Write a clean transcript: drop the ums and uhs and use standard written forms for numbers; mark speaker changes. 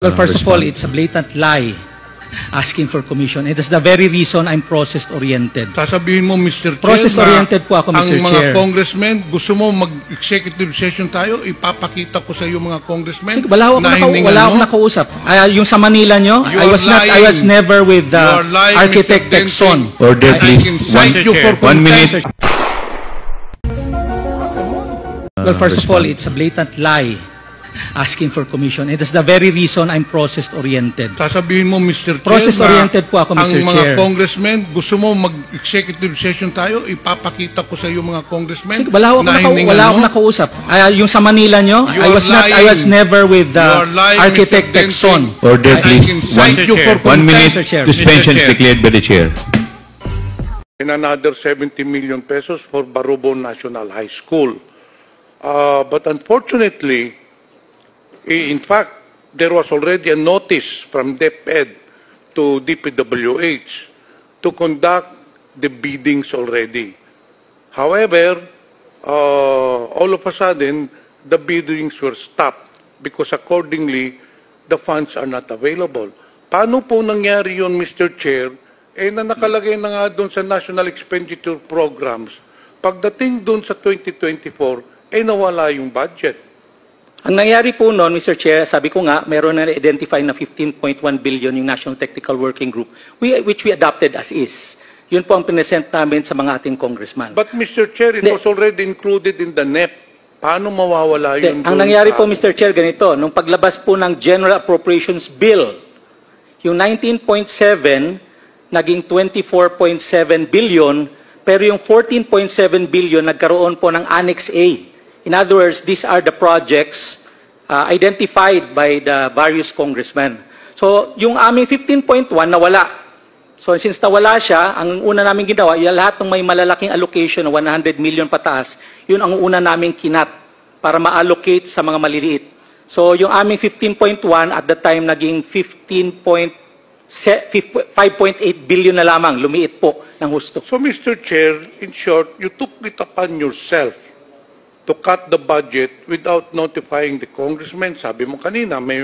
Speaker 1: Well, first of all, it's a blatant lie asking for commission. It is the very reason I'm process-oriented.
Speaker 2: Sasabihin mo, Mr. Chair,
Speaker 1: Process-oriented po ako, Mr.
Speaker 2: ang mga
Speaker 1: Chair.
Speaker 2: congressmen, gusto mo mag-executive session tayo, ipapakita ko sa iyo mga congressmen.
Speaker 1: Sige, wala akong nakausap. Yung sa Manila nyo, I was never with the architect Texon.
Speaker 3: Order, please. One minute.
Speaker 1: Well, first of all, it's a blatant lie asking for commission. It is the very reason I'm process-oriented.
Speaker 2: Sasabihin mo, Mr. Chair,
Speaker 1: Process-oriented po ako, Mr.
Speaker 2: ang mga
Speaker 1: Chair.
Speaker 2: congressmen, gusto mo mag-executive session tayo, ipapakita ko sa iyo mga congressmen.
Speaker 1: Sige, wala akong nakausap. Yung sa Manila nyo, I was never with the architect Texon.
Speaker 3: Order, please. One minute.
Speaker 1: Chair.
Speaker 3: Suspension is declared by the chair.
Speaker 2: And another 70 million pesos for Barubo National High School. But unfortunately, in fact, there was already a notice from DepEd to DPWH to conduct the biddings already. However, all of a sudden, the biddings were stopped because accordingly, the funds are not available. Paano po nangyari yun, Mr. Chair? Na nakalagay na nga doon sa National Expenditure Programs, pagdating doon sa 2024, nawala yung budget.
Speaker 4: Ang nangyari po noon, Mr. Chair, sabi ko nga, meron na identify na 15.1 billion yung National Technical Working Group, which we adopted as is. Yun po ang pinesent namin sa mga ating congressman.
Speaker 2: But Mr. Chair, it was already included in the NEP. Paano mawawala yun?
Speaker 4: Ang nangyari po, Mr. Chair, ganito, nung paglabas po ng General Appropriations Bill, yung 19.7 naging 24.7 billion, pero yung 14.7 billion nagkaroon po ng Annex A. In other words, these are the projects identified by the various congressmen. So, yung aming 15.1 nawala. So, since nawala siya, ang una namin ginawa, yung lahat ng may malalaking allocation na 100 million pataas, yun ang una namin kinat para ma-allocate sa mga maliliit. So, yung aming 15.1 at the time naging 5.8 billion na lamang, lumiit po ng husto.
Speaker 2: So, Mr. Chair, in short, you took it upon yourself to cut the budget without notifying the congressman. Sabi mo kanina, may